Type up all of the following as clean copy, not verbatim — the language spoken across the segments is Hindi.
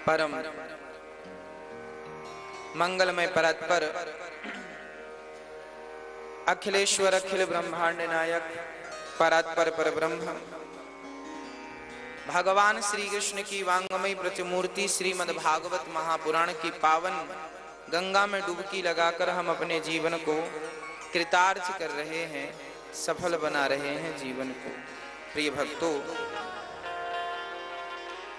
परम मंगलमय परत्पर अखिलेश्वर अखिल ब्रह्मांड नायक परात्पर पर ब्रह्म भगवान श्री कृष्ण की वांगमयी प्रतिमूर्ति श्रीमद् भागवत महापुराण की पावन गंगा में डुबकी लगाकर हम अपने जीवन को कृतार्थ कर रहे हैं, सफल बना रहे हैं जीवन को। प्रिय भक्तों,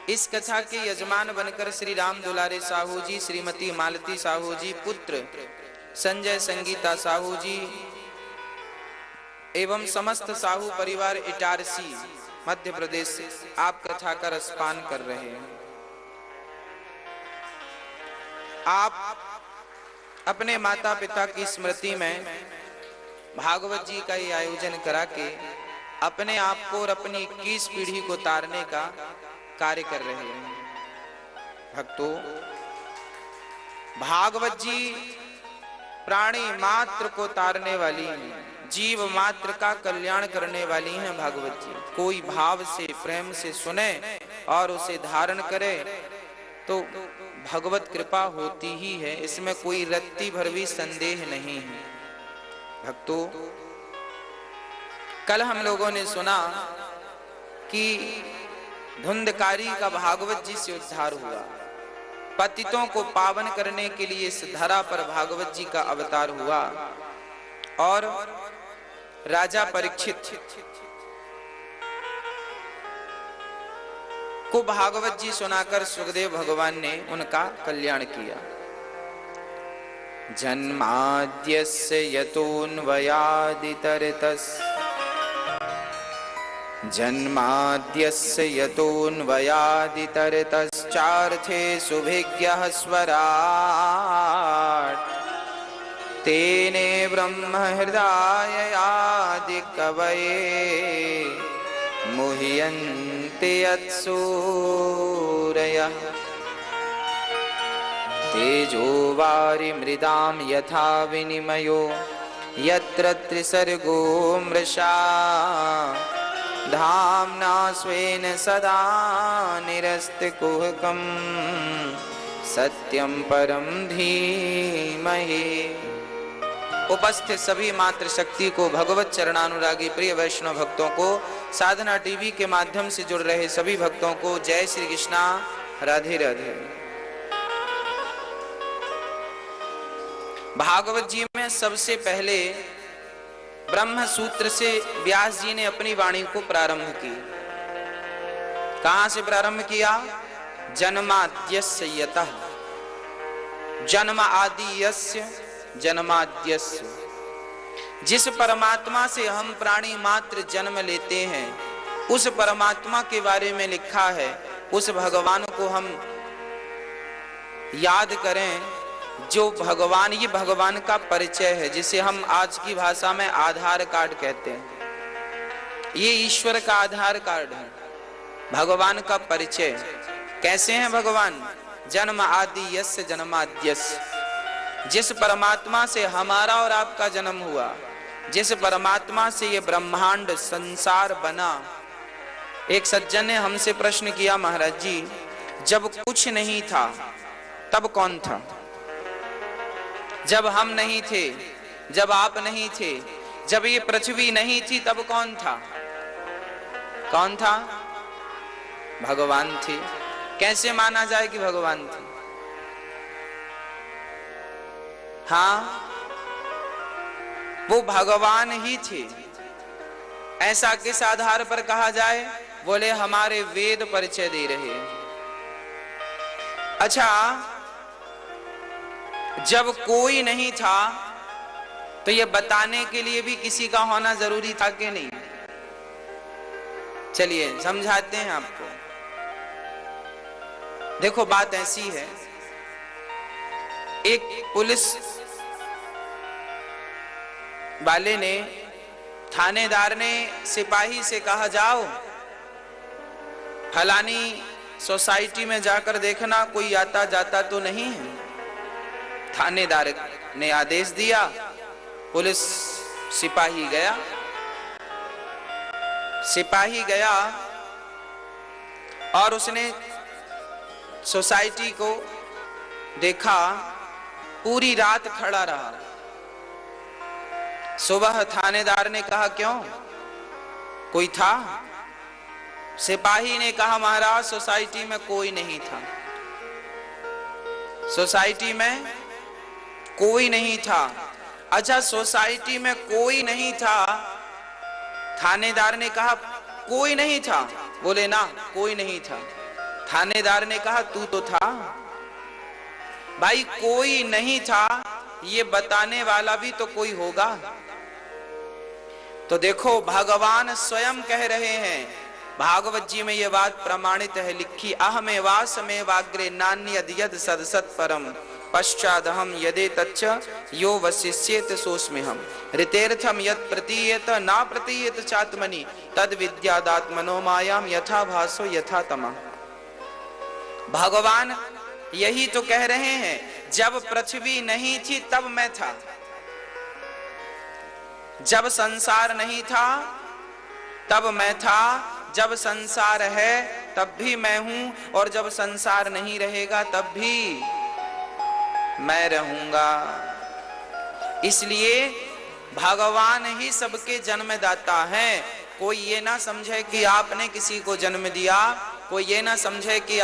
इस कथा के यजमान बनकर श्री राम दुलारे साहू जी, श्रीमती मालती साहू जी, पुत्र संजय संगीता साहू जी एवं समस्त साहू परिवार इटारसी मध्य प्रदेश से आप कथा का रसपान कर रहे हैं। आप अपने माता पिता की स्मृति में भागवत जी का ये आयोजन करा के अपने आप को और अपनी 21 पीढ़ी को तारने का कार्य कर रहे हैं। भक्तों, भागवत जी प्राणी मात्र को तारने वाली हैं, जीव मात्र का कल्याण करने वाली हैं। भागवत जी कोई भाव से प्रेम से सुने और उसे धारण करे तो भगवत कृपा होती ही है, इसमें कोई रत्ती भर भी संदेह नहीं है। भक्तों, कल हम लोगों ने सुना कि धुंधकारी का भागवत जी से उद्धार हुआ। पतितों को पावन करने के लिए इस धरा पर भागवत जी का अवतार हुआ और राजा परीक्षित को भागवत जी सुनाकर सुखदेव भगवान ने उनका कल्याण किया। जन्माद्यस्य यतोऽन्वयादितरतश्चार्थे सुभिज्ञः स्वराट् तेने ब्रह्म हृदयादि कवये मुह्यन्ते यत्सूरयः तेजो वारिमृदां यथा विनिमयो यत्र त्रिसर्गो मृषा धाम्ना स्वेन सदा निरस्तकुहकं सत्यं परं धीमहि। उपस्थित सभी मातृ शक्ति को, भगवत चरणानुरागी प्रिय वैष्णव भक्तों को, साधना टीवी के माध्यम से जुड़ रहे सभी भक्तों को जय श्री कृष्णा, राधे राधे। भागवत जी में सबसे पहले ब्रह्म सूत्र से व्यास जी ने अपनी वाणी को प्रारंभ की। कहां से प्रारंभ किया? जन्माद्यस्य यतः, जन्म आदि यस्य जन्माद्यस्य। जिस परमात्मा से हम प्राणी मात्र जन्म लेते हैं उस परमात्मा के बारे में लिखा है, उस भगवान को हम याद करें जो भगवान, ये भगवान का परिचय है, जिसे हम आज की भाषा में आधार कार्ड कहते हैं। ये ईश्वर का आधार कार्ड है, भगवान का परिचय। कैसे हैं भगवान? जन्म आदि यस्य जन्माद्यस्य। जिस परमात्मा से हमारा और आपका जन्म हुआ, जिस परमात्मा से ये ब्रह्मांड संसार बना। एक सज्जन ने हमसे प्रश्न किया, महाराज जी जब कुछ नहीं था तब कौन था? जब हम नहीं थे, जब आप नहीं थे, जब ये पृथ्वी नहीं थी तब कौन था? कौन था? भगवान थे। कैसे माना जाए कि भगवान थे? हाँ, वो भगवान ही थे। ऐसा किस आधार पर कहा जाए? बोले हमारे वेद परिचय दे रहे हैं। अच्छा, जब कोई नहीं था तो ये बताने के लिए भी किसी का होना जरूरी था कि नहीं? चलिए समझाते हैं आपको। देखो, बात ऐसी है, एक पुलिस वाले ने, थानेदार ने सिपाही से कहा जाओ फलानी सोसाइटी में जाकर देखना कोई आता जाता तो नहीं है। थानेदार ने आदेश दिया, पुलिस सिपाही गया। सिपाही गया और उसने सोसाइटी को देखा, पूरी रात खड़ा रहा। सुबह थानेदार ने कहा क्यों, कोई था? सिपाही ने कहा महाराज सोसाइटी में कोई नहीं था, सोसाइटी में कोई नहीं था। अच्छा, सोसाइटी में कोई नहीं था, थानेदार ने कहा कोई नहीं था, बोले ना कोई नहीं था। थानेदार ने कहा तू तो था। भाई कोई नहीं था ये बताने वाला भी तो कोई होगा। तो देखो भगवान स्वयं कह रहे हैं, भागवत जी में ये बात प्रमाणित है, लिखी अहमेवासमेवाग्रे नान्यद यद सदसत् परम पश्चादहम यदे तच्च यो वशिष्येत सोऽस्म्यहम् ऋतेर्थम यत् प्रतीयेत ना प्रतीयेत चात्मनि तद विद्यादात्मनो मायाम यथा भासो यथा तमः। भगवान यही तो कह रहे हैं, जब पृथ्वी नहीं थी तब मैं था, जब संसार नहीं था तब मैं था, जब संसार है तब भी मैं हूं, और जब संसार नहीं रहेगा तब भी मैं रहूंगा। इसलिए भगवान ही सबके जन्मदाता हैं। कोई ये ना समझे कि आपने किसी को जन्म दिया, कोई ये ना समझे कि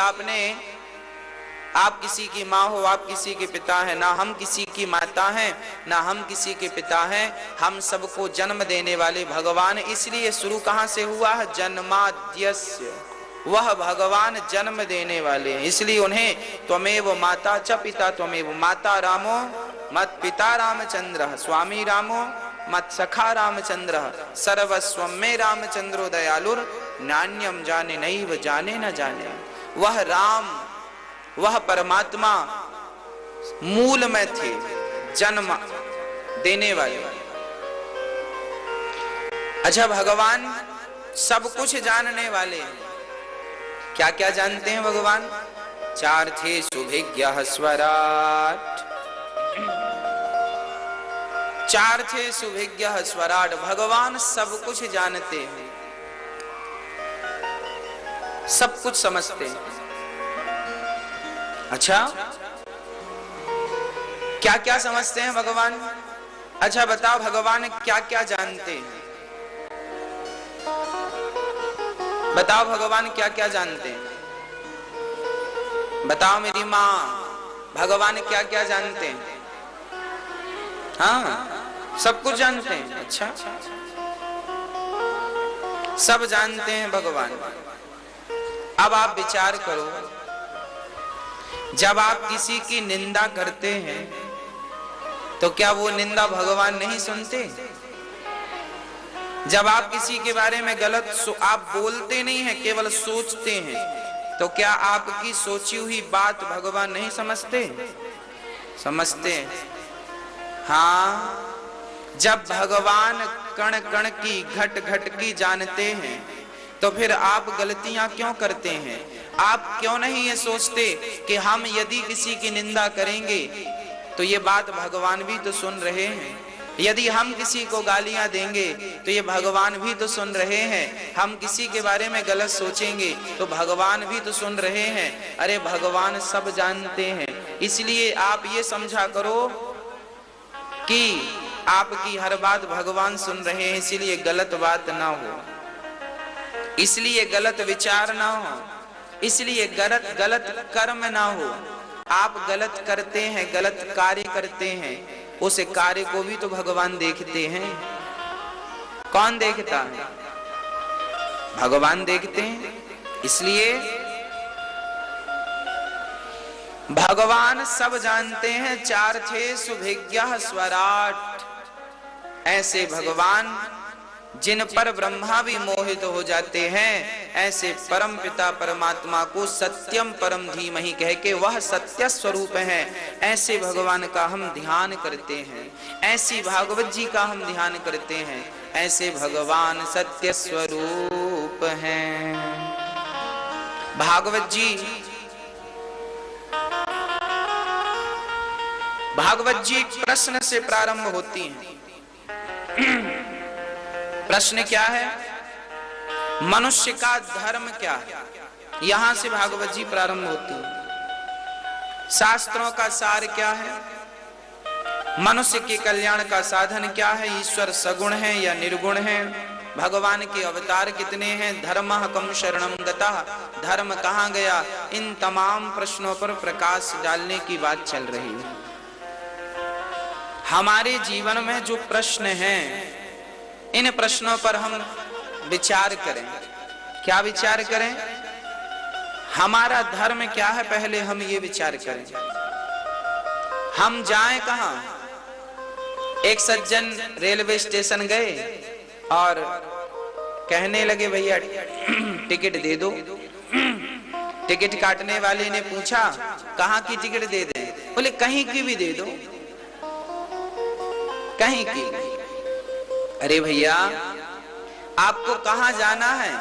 आप किसी की माँ हो, आप किसी के पिता हैं। ना हम किसी की माता हैं, ना हम किसी के पिता हैं, हम सबको जन्म देने वाले भगवान। इसलिए शुरू कहां से हुआ है, जन्माद्यस्य, वह भगवान जन्म देने वाले हैं। इसलिए उन्हें त्वमेव माता च पिता त्वमेव, माता रामो मत पिता रामचंद्र, स्वामी रामो मत सखा रामचंद्र, सर्वस्वं में रामचंद्रो दयालुर, नान्यम जाने नैव जाने न जाने। वह राम, वह परमात्मा मूल में थे, जन्म देने वाले। अच्छा, भगवान सब कुछ जानने वाले हैं। क्या क्या जानते हैं भगवान? चार थे सुभिज्ञः स्वराट, चार थे सुभिज्ञः स्वराट। भगवान सब कुछ जानते हैं, सब कुछ समझते हैं। अच्छा, क्या क्या समझते हैं भगवान? अच्छा बताओ, भगवान क्या क्या जानते हैं? बताओ भगवान क्या क्या जानते हैं? बताओ मेरी माँ, भगवान क्या क्या जानते हैं? हाँ, सब कुछ जानते हैं। अच्छा, सब जानते हैं भगवान। अब आप विचार करो, जब आप किसी की निंदा करते हैं तो क्या वो निंदा भगवान नहीं सुनते? जब आप किसी के बारे में गलत आप बोलते नहीं हैं, केवल सोचते हैं, तो क्या आपकी सोची हुई बात भगवान नहीं समझते? समझते हैं। हाँ, जब भगवान कण कण की घट घट की जानते हैं तो फिर आप गलतियां क्यों करते हैं? आप क्यों नहीं ये सोचते कि हम यदि किसी की निंदा करेंगे तो ये बात भगवान भी तो सुन रहे हैं, यदि हम किसी को गालियां देंगे तो ये भगवान भी तो सुन रहे हैं, हम किसी के बारे में गलत सोचेंगे तो भगवान भी तो सुन रहे हैं। अरे भगवान सब जानते हैं। इसलिए आप ये समझा करो कि आपकी हर बात भगवान सुन रहे हैं, इसलिए गलत बात ना हो, इसलिए गलत विचार ना हो, इसलिए गलत कर्म ना हो। आप गलत करते हैं, गलत कार्य करते हैं, उस कार्य को भी तो भगवान देखते हैं। कौन देखता है? भगवान देखते हैं। इसलिए भगवान सब जानते हैं। चार थे सुभिज्ञः स्वराट, ऐसे भगवान जिन पर ब्रह्मा भी मोहित हो जाते हैं, ऐसे परम पिता परमात्मा को सत्यम परम धीमहि कह के वह सत्य स्वरूप है, ऐसे भगवान का हम ध्यान करते हैं, ऐसी भागवत जी का हम ध्यान करते हैं। ऐसे भगवान सत्य स्वरूप हैं। भागवत जी प्रश्न से प्रारंभ होती हैं। प्रश्न क्या है? मनुष्य का धर्म क्या है? यहां से भागवत जी प्रारंभ होती है। शास्त्रों का सार क्या है, मनुष्य के कल्याण का साधन क्या है, ईश्वर सगुण है या निर्गुण है, भगवान के अवतार कितने हैं, धर्मः कम शरणं गतः, धर्म कहाँ गया, इन तमाम प्रश्नों पर प्रकाश डालने की बात चल रही है। हमारे जीवन में जो प्रश्न हैं, इन प्रश्नों पर हम विचार करें। क्या विचार करें? हमारा धर्म क्या है, पहले हम ये विचार करें। हम जाएं कहां? एक सज्जन रेलवे स्टेशन गए और कहने लगे भैया टिकट दे दो। टिकट काटने वाले ने पूछा कहां की टिकट दे दें? बोले कहीं की भी दे दो, कहीं की। अरे भैया आपको कहां जाना है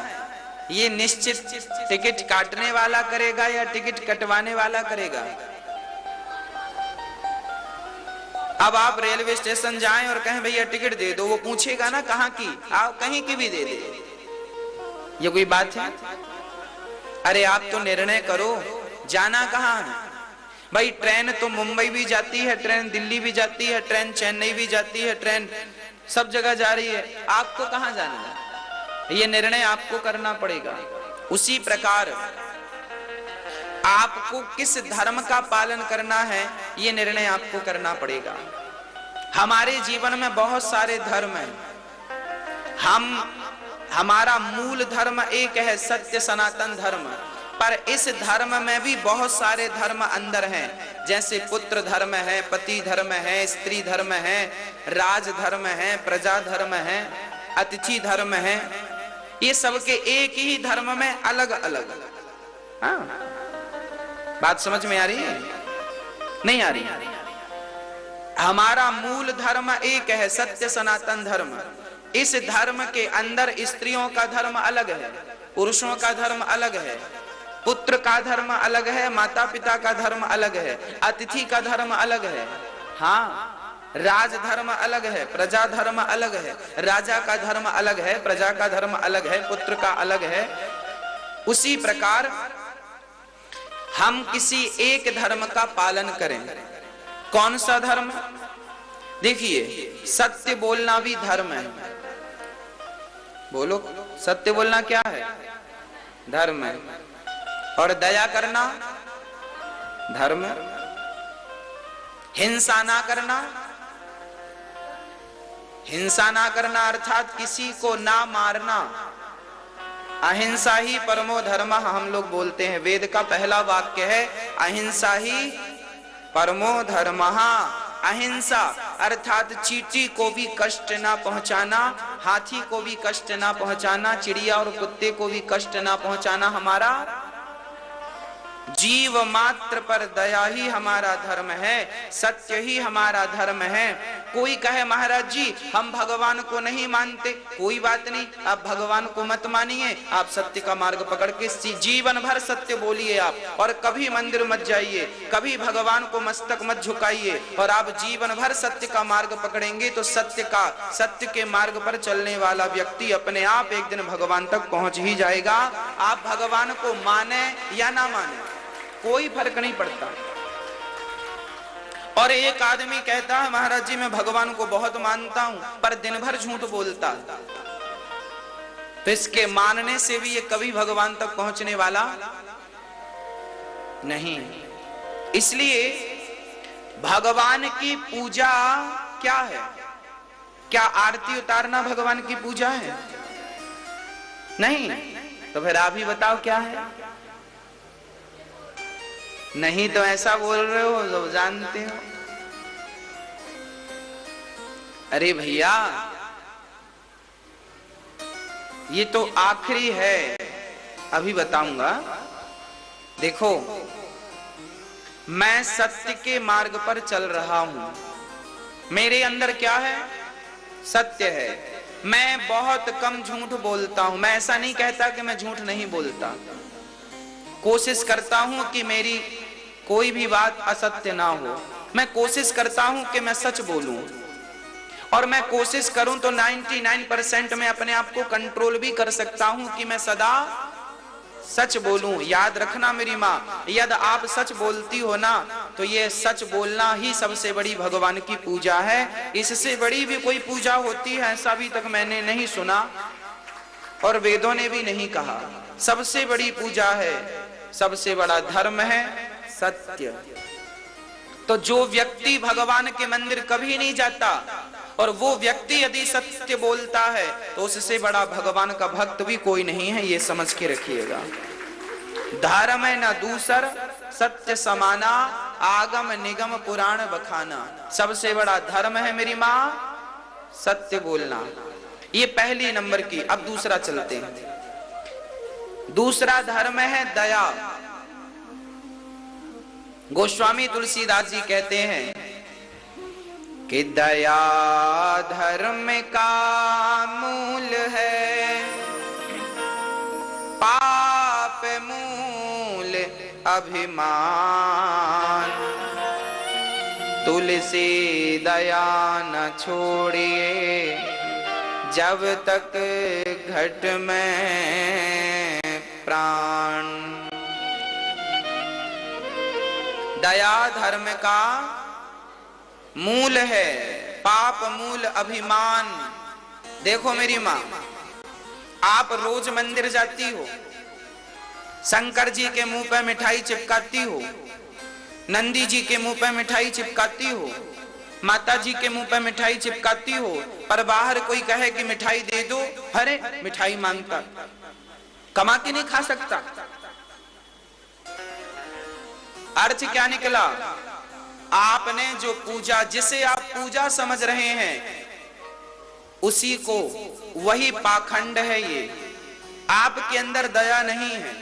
ये निश्चित टिकट काटने वाला करेगा या टिकट कटवाने वाला करेगा? अब आप रेलवे स्टेशन जाएं और कहें भैया टिकट दे दो, वो पूछेगा ना कहां की, आप कहीं की भी दे दे। ये कोई बात है? अरे आप तो निर्णय करो जाना कहां है। भाई ट्रेन तो मुंबई भी जाती है, ट्रेन दिल्ली भी जाती है, ट्रेन चेन्नई भी जाती है, ट्रेन सब जगह जा रही है, आपको कहां जाना है ये निर्णय आपको करना पड़ेगा। उसी प्रकार आपको किस धर्म का पालन करना है ये निर्णय आपको करना पड़ेगा। हमारे जीवन में बहुत सारे धर्म हैं। हमारा मूल धर्म एक है, सत्य सनातन धर्म, पर इस धर्म में भी बहुत सारे धर्म अंदर हैं। जैसे पुत्र धर्म है, पति धर्म है, स्त्री धर्म है, राज धर्म है, प्रजा धर्म है, अतिथि धर्म है। ये सबके एक ही धर्म में अलग अलग। हाँ, बात समझ में आ रही है? नहीं आ रही? हमारा मूल धर्म एक है, सत्य सनातन धर्म। इस धर्म के अंदर स्त्रियों का धर्म अलग है, पुरुषों का धर्म अलग है, पुत्र का धर्म अलग है, माता पिता का धर्म अलग है, अतिथि का धर्म अलग है। हाँ, राज धर्म अलग है, प्रजा धर्म अलग है, राजा का धर्म अलग है, प्रजा का धर्म अलग है, पुत्र का अलग है। उसी प्रकार हम किसी एक धर्म का पालन करें। कौन सा धर्म? देखिए, सत्य बोलना भी धर्म है। बोलो, सत्य बोलना क्या है? धर्म है। और दया करना धर्म। हिंसा ना करना, हिंसा ना करना अर्थात किसी को ना मारना। अहिंसा ही परमो धर्मः हम लोग बोलते हैं। वेद का पहला वाक्य है अहिंसा ही परमो धर्मः। अहिंसा अर्थात चींटी को भी कष्ट ना पहुंचाना, हाथी को भी कष्ट ना पहुंचाना, चिड़िया और कुत्ते को भी कष्ट ना पहुंचाना हमारा जीव मात्र पर दया ही हमारा धर्म है, सत्य ही हमारा धर्म है। कोई कहे महाराज जी हम भगवान को नहीं मानते, कोई बात नहीं, आप भगवान को मत मानिए, आप सत्य का मार्ग पकड़ के जीवन भर सत्य बोलिए आप, और कभी मंदिर मत जाइए, कभी भगवान को मस्तक मत झुकाइए, और आप जीवन भर सत्य का मार्ग पकड़ेंगे तो सत्य के मार्ग पर चलने वाला व्यक्ति अपने आप एक दिन भगवान तक पहुंच ही जाएगा। आप भगवान को माने या ना माने कोई फर्क नहीं पड़ता। और एक आदमी कहता है महाराज जी मैं भगवान को बहुत मानता हूं पर दिन भर झूठ बोलता, तो इसके मानने से भी ये कभी भगवान तक पहुंचने वाला नहीं। इसलिए भगवान की पूजा क्या है? क्या आरती उतारना भगवान की पूजा है? नहीं। तो फिर आप ही बताओ क्या है? नहीं तो ऐसा बोल रहे हो जो जानते हो। अरे भैया ये तो आखिरी है, अभी बताऊंगा। देखो मैं सत्य के मार्ग पर चल रहा हूं, मेरे अंदर क्या है? सत्य है। मैं बहुत कम झूठ बोलता हूं। मैं ऐसा नहीं कहता कि मैं झूठ नहीं बोलता, कोशिश करता हूं कि मेरी कोई भी बात असत्य ना हो। मैं कोशिश करता हूं कि मैं सच बोलूं, और मैं कोशिश करूं तो 99% में अपने आप को कंट्रोल भी कर सकता हूं कि मैं सदा सच बोलूं। याद रखना मेरी माँ, यदि आप सच बोलती हो ना तो ये सच बोलना ही सबसे बड़ी भगवान की पूजा है। इससे बड़ी भी कोई पूजा होती है ऐसा अभी तक मैंने नहीं सुना और वेदों ने भी नहीं कहा। सबसे बड़ी पूजा है, सबसे बड़ा धर्म है सत्य। तो जो व्यक्ति भगवान के मंदिर कभी नहीं जाता और वो व्यक्ति यदि सत्य बोलता है तो उससे बड़ा भगवान का भक्त भी कोई नहीं है, ये समझ के रखिएगा। धर्म है न दूसर सत्य समाना, आगम निगम पुराण बखाना। सबसे बड़ा धर्म है मेरी माँ सत्य बोलना, ये पहली नंबर की। अब दूसरा चलते हैं। दूसरा धर्म है दया। गोस्वामी तुलसीदास जी कहते हैं कि दया धर्म का मूल है, पाप मूल अभिमान। तुलसी दया न छोड़िए जब तक घट में प्राण। दया धर्म का मूल है, पाप मूल अभिमान। देखो मेरी माँ, आप रोज मंदिर जाती हो, शंकर जी के मुंह पे मिठाई चिपकाती हो, नंदी जी के मुंह पे मिठाई चिपकाती हो, माता जी के मुंह पे मिठाई चिपकाती हो, पर बाहर कोई कहे कि मिठाई दे दो, अरे मिठाई मांगता, कमा के नहीं खा सकता। अर्थ क्या निकला? आपने जो पूजा, जिसे आप पूजा समझ रहे हैं उसी को, वही पाखंड है। ये आपके अंदर दया नहीं है।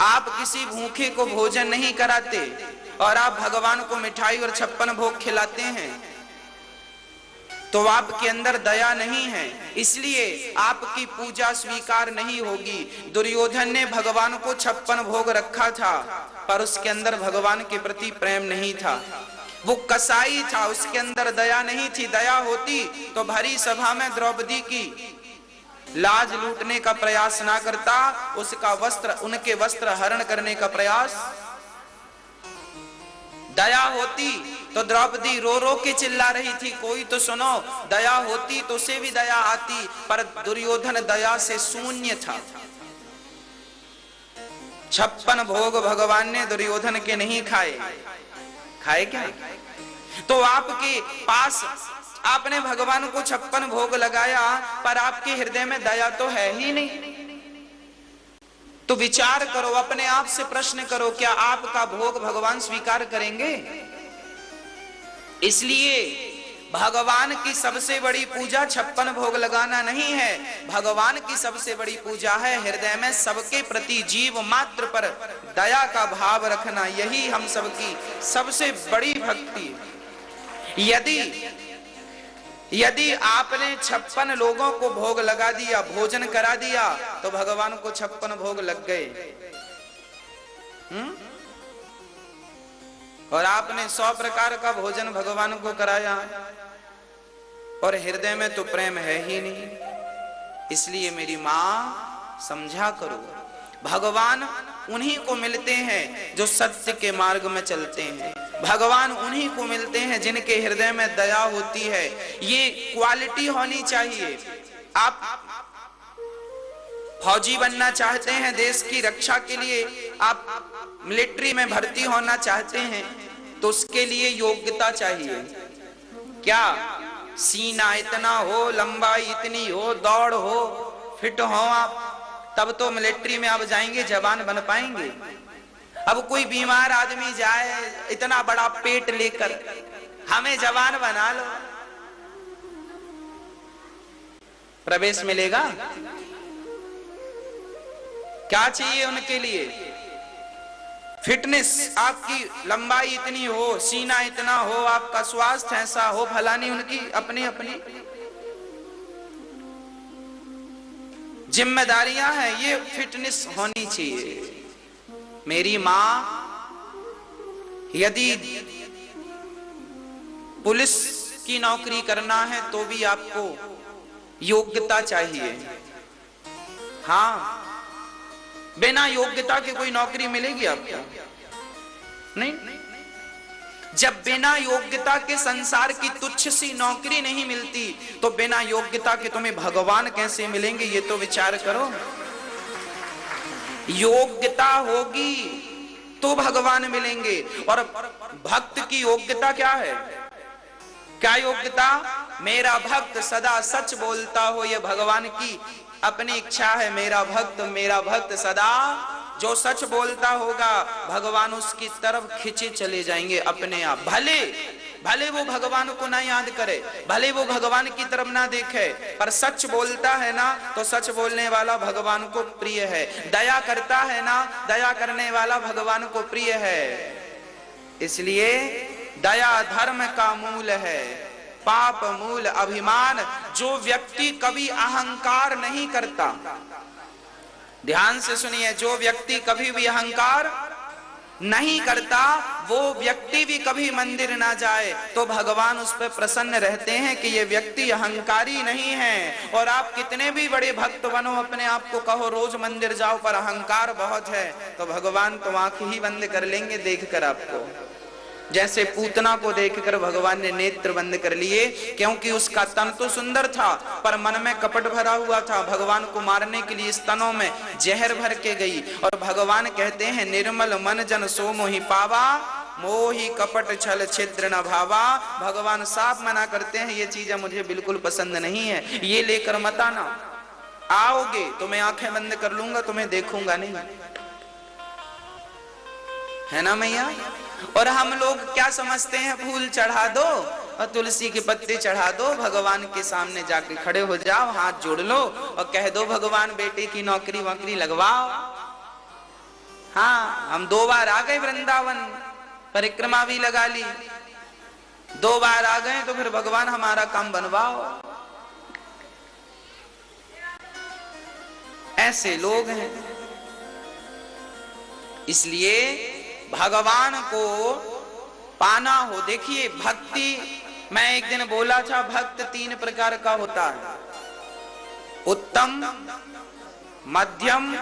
आप किसी भूखे को भोजन नहीं कराते और आप भगवान को मिठाई और 56 भोग खिलाते हैं, तो आपके अंदर दया नहीं है, इसलिए आपकी पूजा स्वीकार नहीं होगी। दुर्योधन ने भगवान को 56 भोग रखा था पर उसके अंदर भगवान के प्रति प्रेम नहीं था। वो कसाई था, उसके अंदर दया नहीं थी। दया होती तो भरी सभा में द्रौपदी की लाज लूटने का प्रयास ना करता, उसका वस्त्र, उनके वस्त्र हरण करने का प्रयास। दया होती तो द्रौपदी रो रो के चिल्ला रही थी, कोई तो सुनो। दया होती तो उसे भी दया आती, पर दुर्योधन दया से शून्य था। 56 भोग भगवान ने दुर्योधन के नहीं खाए। खाए क्या? तो आपके पास आपने भगवान को 56 भोग लगाया पर आपके हृदय में दया तो है ही नहीं। तो विचार करो, अपने आप से प्रश्न करो, क्या आपका भोग भगवान स्वीकार करेंगे? इसलिए भगवान की सबसे बड़ी पूजा 56 भोग लगाना नहीं है। भगवान की सबसे बड़ी पूजा है हृदय में सबके प्रति, जीव मात्र पर दया का भाव रखना। यही हम सबकी सबसे बड़ी भक्ति है। यदि आपने 56 लोगों को भोग लगा दिया, भोजन करा दिया, तो भगवान को 56 भोग लग गए। और आपने 100 प्रकार का भोजन भगवान को कराया और हृदय में तो प्रेम है ही नहीं। इसलिए मेरी मां समझा करो, भगवान उन्हीं को मिलते हैं जो सत्य के मार्ग में चलते हैं। भगवान उन्हीं को मिलते हैं जिनके हृदय में दया होती है। ये क्वालिटी होनी चाहिए। आप फौजी बनना चाहते हैं, देश की रक्षा के लिए आप मिलिट्री में भर्ती होना चाहते हैं, तो उसके लिए योग्यता चाहिए। क्या? सीना इतना हो, लंबाई इतनी हो, दौड़ हो, फिट हो आप, तब तो मिलिट्री में आप जाएंगे, जवान बन पाएंगे। अब कोई बीमार आदमी जाए इतना बड़ा पेट लेकर, हमें जवान बना लो, प्रवेश मिलेगा? क्या चाहिए उनके लिए? फिटनेस, आपकी लंबाई इतनी हो, सीना इतना हो, आपका स्वास्थ्य ऐसा हो, फलानी उनकी अपनी अपनी जिम्मेदारियां हैं। ये फिटनेस होनी चाहिए। मेरी मां, यदि पुलिस की नौकरी करना है तो भी आपको योग्यता चाहिए। हाँ, बिना योग्यता के कोई नौकरी मिलेगी आपको? नहीं। जब बिना योग्यता के संसार की तुच्छ सी नौकरी नहीं मिलती, तो बिना योग्यता के तुम्हें भगवान कैसे मिलेंगे, ये तो विचार करो। योग्यता होगी तो भगवान मिलेंगे। और भक्त की योग्यता क्या है? क्या योग्यता? मेरा भक्त सदा सच बोलता हो, ये भगवान की अपनी इच्छा है। मेरा भक्त सदा जो सच बोलता होगा, भगवान उसकी तरफ खींचे चले जाएंगे अपने आप। भले वो भगवान को ना याद करे, भले वो भगवान की तरफ ना देखे, पर सच बोलता है ना, तो सच बोलने वाला भगवान को प्रिय है। दया करता है ना, दया करने वाला भगवान को प्रिय है। इसलिए दया धर्म का मूल है, पाप मूल अभिमान। जो व्यक्ति कभी अहंकार नहीं करता, ध्यान से सुनिए, जो व्यक्ति कभी भी अहंकार नहीं करता, वो व्यक्ति भी कभी मंदिर ना जाए तो भगवान उस पर प्रसन्न रहते हैं कि ये व्यक्ति अहंकारी नहीं है। और आप कितने भी बड़े भक्त बनो, अपने आप को कहो रोज मंदिर जाओ, पर अहंकार बहुत है, तो भगवान तो आंख ही बंद कर लेंगे देखकर आपको। जैसे पूतना को देखकर भगवान ने नेत्र बंद कर लिए, क्योंकि उसका तन तो सुंदर था पर मन में कपट भरा हुआ था। भगवान को मारने के लिए स्तनों में जहर भर के गई, और भगवान कहते हैं निर्मल मन जन सो मोहि पावा, मोहि कपट छल छिद्र न भावा। भगवान साफ मना करते हैं, ये चीजें मुझे बिल्कुल पसंद नहीं है, ये लेकर मत आना। आओगे तो मैं आंखें बंद कर लूंगा, तुम्हें देखूंगा नहीं, है ना मैया। और हम लोग क्या समझते हैं, फूल चढ़ा दो और तुलसी के पत्ते चढ़ा दो, भगवान के सामने जाके खड़े हो जाओ, हाथ जोड़ लो और कह दो भगवान बेटे की नौकरी वोकरी लगवाओ। हाँ, हम 2 बार आ गए वृंदावन, परिक्रमा भी लगा ली, 2 बार आ गए तो फिर भगवान हमारा काम बनवाओ। ऐसे लोग हैं। इसलिए भगवान को पाना हो, देखिए भक्ति, मैं एक दिन बोला था भक्त 3 प्रकार का होता है, उत्तम, मध्यम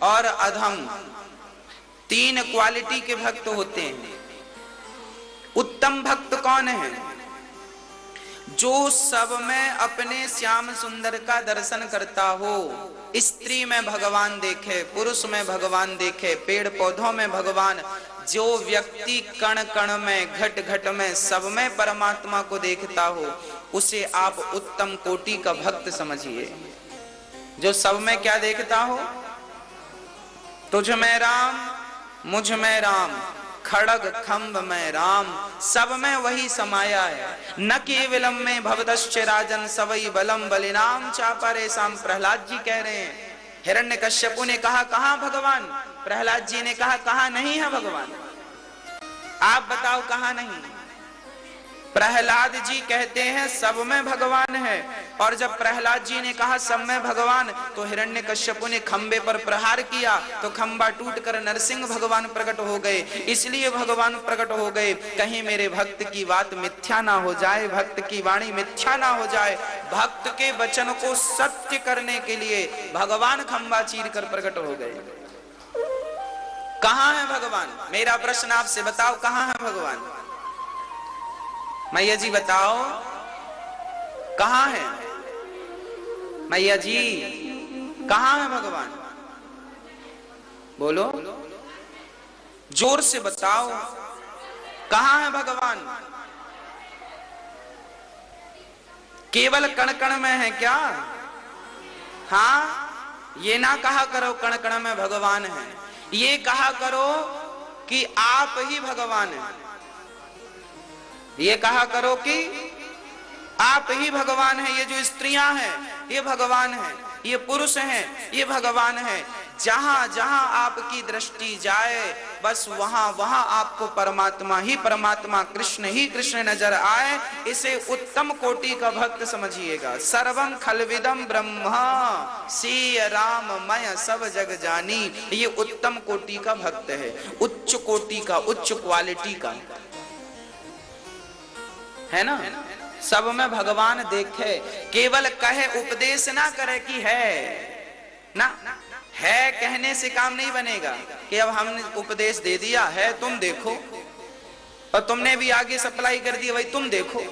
और अधम। 3 क्वालिटी के भक्त होते हैं। उत्तम भक्त कौन है? जो सब में अपने श्याम सुंदर का दर्शन करता हो। स्त्री में भगवान देखे, पुरुष में भगवान देखे, पेड़ पौधों में भगवान। जो व्यक्ति कण कण में, घट घट में, सब में परमात्मा को देखता हो, उसे आप उत्तम कोटि का भक्त समझिए। जो सब में क्या देखता हो? तुझ में राम, मुझ में राम, खड़ग खंभ में राम, सब में वही समाया है। न केवलम में भवदश्च राजन सवई बलम बलिनाम चापरे साम। प्रहलाद जी कह रहे हैं, हिरण्यकश्यपु ने कहा कहां भगवान? प्रहलाद जी ने कहा कहां नहीं है भगवान? आप बताओ कहां नहीं? प्रहलाद जी कहते हैं सब में भगवान है। और जब प्रहलाद जी ने कहा सब में भगवान, तो हिरण्यकश्यपु ने खंबे पर प्रहार किया, तो खंबा टूटकर नरसिंह भगवान प्रकट हो गए। इसलिए भगवान प्रकट हो गए, कहीं मेरे भक्त की बात मिथ्या ना हो जाए, भक्त की वाणी मिथ्या ना हो जाए। भक्त के वचन को सत्य करने के लिए भगवान खंबा चीर कर प्रकट हो गए। कहां है भगवान? मेरा प्रश्न आपसे, बताओ कहां है भगवान? मैया जी बताओ कहां है? मैया जी कहां है भगवान? बोलो, जोर से बताओ कहां है भगवान? केवल कण कण में है क्या? हाँ, ये ना कहा करो कण कण में भगवान है, ये कहा करो कि आप ही भगवान हैं। ये कहा करो कि आप ही भगवान हैं। ये जो स्त्रियां हैं ये भगवान हैं, ये पुरुष हैं ये भगवान हैं। जहां जहां आपकी दृष्टि जाए बस वहां वहां आपको परमात्मा ही परमात्मा, कृष्ण ही कृष्ण नजर आए। इसे उत्तम कोटि का भक्त समझिएगा। सर्वम खलविदम ब्रह्मा सीय राम मय सब जग जानी। ये उत्तम कोटि का भक्त है, उच्च कोटि का, उच्च क्वालिटी का, है ना। सब में भगवान देखे, केवल कहे उपदेश ना करे कि है ना, है कहने से काम नहीं बनेगा कि अब हमने उपदेश दे दिया है तुम देखो, और तुमने भी आगे सप्लाई कर दी भाई तुम देखो,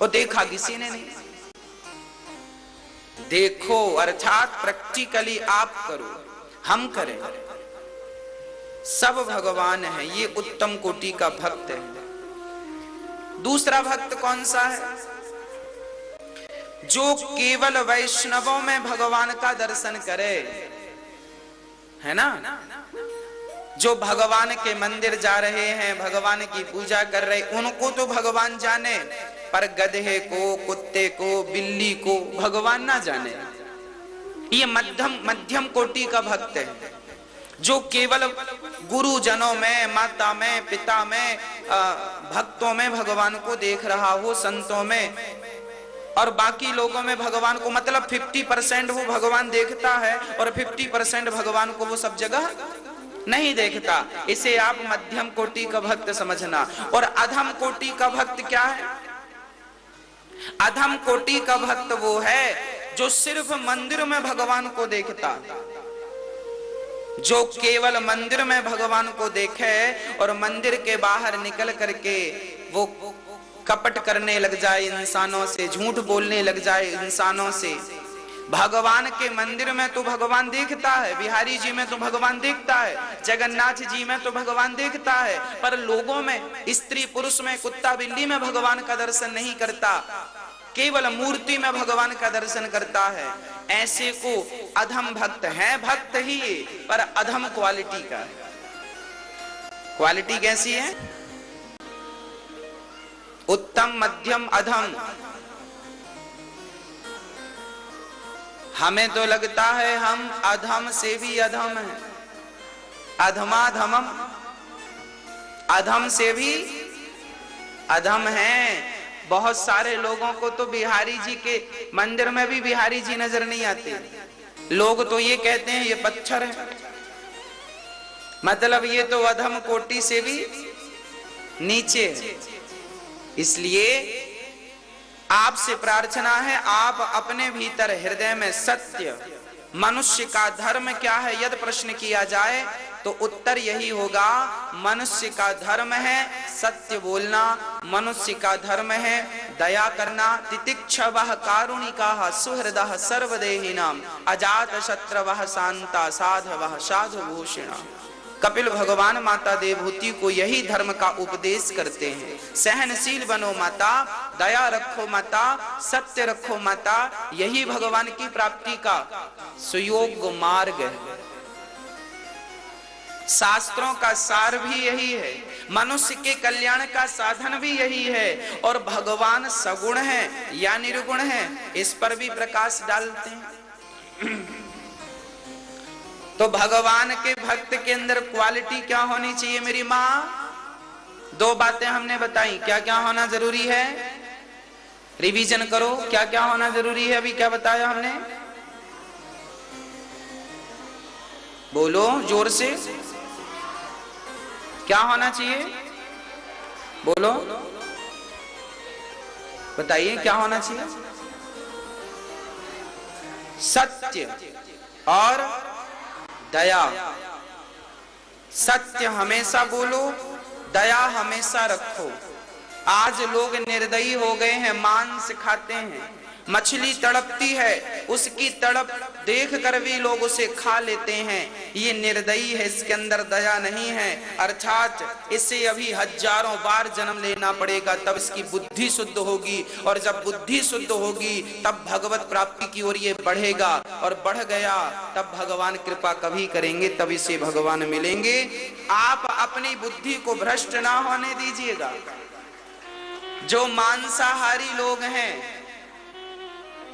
और देखा किसी ने नहीं। देखो अर्थात प्रैक्टिकली आप करो, हम करें, सब भगवान है। ये उत्तम कोटि का भक्त है। दूसरा भक्त कौन सा है? जो केवल वैष्णवों में भगवान का दर्शन करे, है ना। जो भगवान के मंदिर जा रहे हैं, भगवान की पूजा कर रहे, उनको तो भगवान जाने, पर गधे को, कुत्ते को, बिल्ली को भगवान ना जाने। ये मध्यम कोटि का भक्त है, जो केवल गुरुजनों में, माता में, पिता में, भक्तों में भगवान को देख रहा हो, संतों में, और बाकी लोगों में भगवान को, मतलब 50% वो भगवान देखता है और 50% भगवान को वो सब जगह नहीं देखता। इसे आप मध्यम कोटि का भक्त समझना। और अधम कोटि का भक्त क्या है? अधम कोटि का भक्त वो है जो सिर्फ मंदिर में भगवान को देखता, जो केवल मंदिर में भगवान को देखे और मंदिर के बाहर निकल करके वो कपट करने लग जाए इंसानों से, झूठ बोलने लग जाए इंसानों से। भगवान के मंदिर में तो भगवान देखता है, बिहारी जी में तो भगवान देखता है, जगन्नाथ जी में तो भगवान देखता है, पर लोगों में, स्त्री पुरुष में, कुत्ता बिल्ली में भगवान का दर्शन नहीं करता, केवल मूर्ति में भगवान का दर्शन करता है। ऐसे को अधम भक्त है। भक्त ही पर अधम क्वालिटी का है। क्वालिटी कैसी है? उत्तम, मध्यम, अधम। हमें तो लगता है हम अधम से भी अधम हैं, अधमाधमम, अधम से भी अधम हैं। बहुत सारे लोगों को तो बिहारी जी के मंदिर में भी बिहारी जी नजर नहीं आते। लोग तो ये कहते हैं ये पत्थर है, मतलब ये तो अधम कोटि से भी नीचे है। इसलिए आपसे प्रार्थना है, आप अपने भीतर हृदय में सत्य, मनुष्य का धर्म क्या है यदि प्रश्न किया जाए तो उत्तर यही होगा, मनुष्य का धर्म है सत्य बोलना, मनुष्य का धर्म है दया करना, तितिक्षवः कारुणिकाः सुहृदः सर्वदेहिनां अजात शत्रवः शांता साधवः साधुभूषिणः। कपिल भगवान माता देवहूति को यही धर्म का उपदेश करते हैं। सहनशील बनो माता, दया रखो माता, सत्य रखो माता, यही भगवान की प्राप्ति का सुयोग्य मार्ग है। शास्त्रों का सार भी यही है, मनुष्य के कल्याण का साधन भी यही है। और भगवान सगुण है या निर्गुण है, इस पर भी प्रकाश डालते हैं। तो भगवान के भक्त के अंदर क्वालिटी क्या होनी चाहिए मेरी माँ? दो बातें हमने बताई, क्या क्या होना जरूरी है? रिवीजन करो, क्या क्या होना जरूरी है? अभी क्या बताया हमने? बोलो जोर से, क्या होना चाहिए? बोलो, बताइए क्या होना चाहिए? सत्य और दया। सत्य हमेशा बोलो, दया हमेशा रखो। आज लोग निर्दयी हो गए हैं, मांस खाते हैं, मछली तड़पती है, उसकी तड़प देख कर भी लोग उसे खा लेते हैं। ये निर्दयी है, इसके अंदर दया नहीं है। अर्थात इसे अभी हजारों बार जन्म लेना पड़ेगा, तब इसकी बुद्धि शुद्ध होगी, और जब बुद्धि शुद्ध होगी तब भगवत प्राप्ति की ओर ये बढ़ेगा, और बढ़ गया तब भगवान कृपा कभी करेंगे, तब इसे भगवान मिलेंगे। आप अपनी बुद्धि को भ्रष्ट ना होने दीजिएगा। जो मांसाहारी लोग हैं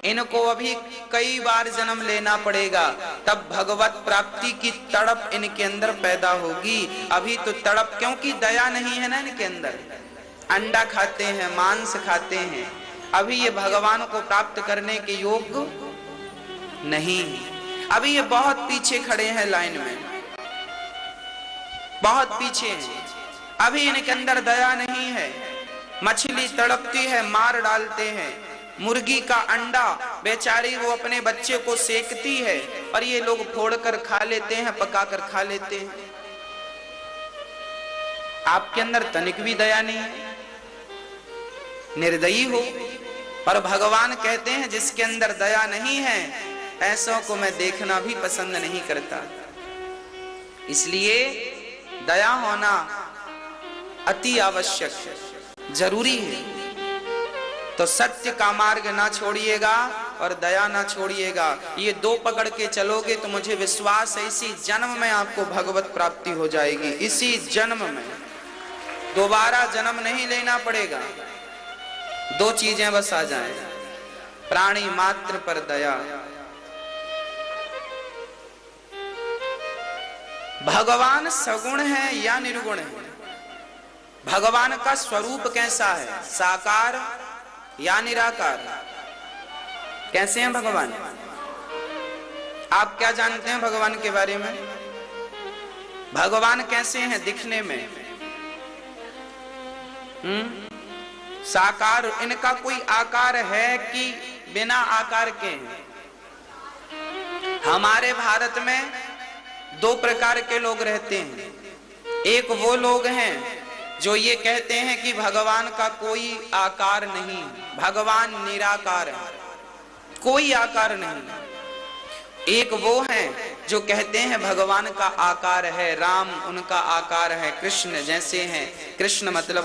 इनको अभी कई बार जन्म लेना पड़ेगा, तब भगवत प्राप्ति की तड़प इनके अंदर पैदा होगी। अभी तो तड़प, क्योंकि दया नहीं है ना इनके अंदर। अंडा खाते हैं, मांस खाते हैं, अभी ये भगवान को प्राप्त करने के योग्य नहीं। अभी ये बहुत पीछे खड़े हैं लाइन में, बहुत पीछे हैं। अभी इनके अंदर दया नहीं है। मछली तड़पती है, मार डालते हैं। मुर्गी का अंडा बेचारी वो अपने बच्चे को सेकती है और ये लोग फोड़कर खा लेते हैं, पकाकर खा लेते हैं। आपके अंदर तनिक भी दया नहीं है, निर्दयी हो। और भगवान कहते हैं जिसके अंदर दया नहीं है ऐसों को मैं देखना भी पसंद नहीं करता। इसलिए दया होना अति आवश्यक है, जरूरी है। तो सत्य का मार्ग ना छोड़िएगा और दया ना छोड़िएगा। ये दो पकड़ के चलोगे तो मुझे विश्वास है इसी जन्म में आपको भगवत प्राप्ति हो जाएगी। इसी जन्म में, दोबारा जन्म नहीं लेना पड़ेगा। दो चीजें बस आ जाएं, प्राणी मात्र पर दया। भगवान सगुण है या निर्गुण है? भगवान का स्वरूप कैसा है, साकार या निराकार? कैसे हैं भगवान? आप क्या जानते हैं भगवान के बारे में? भगवान कैसे हैं दिखने में? साकार, इनका कोई आकार है कि बिना आकार के हैं? हमारे भारत में दो प्रकार के लोग रहते हैं। एक वो लोग हैं जो ये कहते हैं कि भगवान का कोई आकार नहीं, भगवान निराकार है, कोई आकार नहीं। एक वो हैं जो कहते हैं भगवान का आकार है, राम उनका आकार है, कृष्ण जैसे हैं। कृष्ण मतलब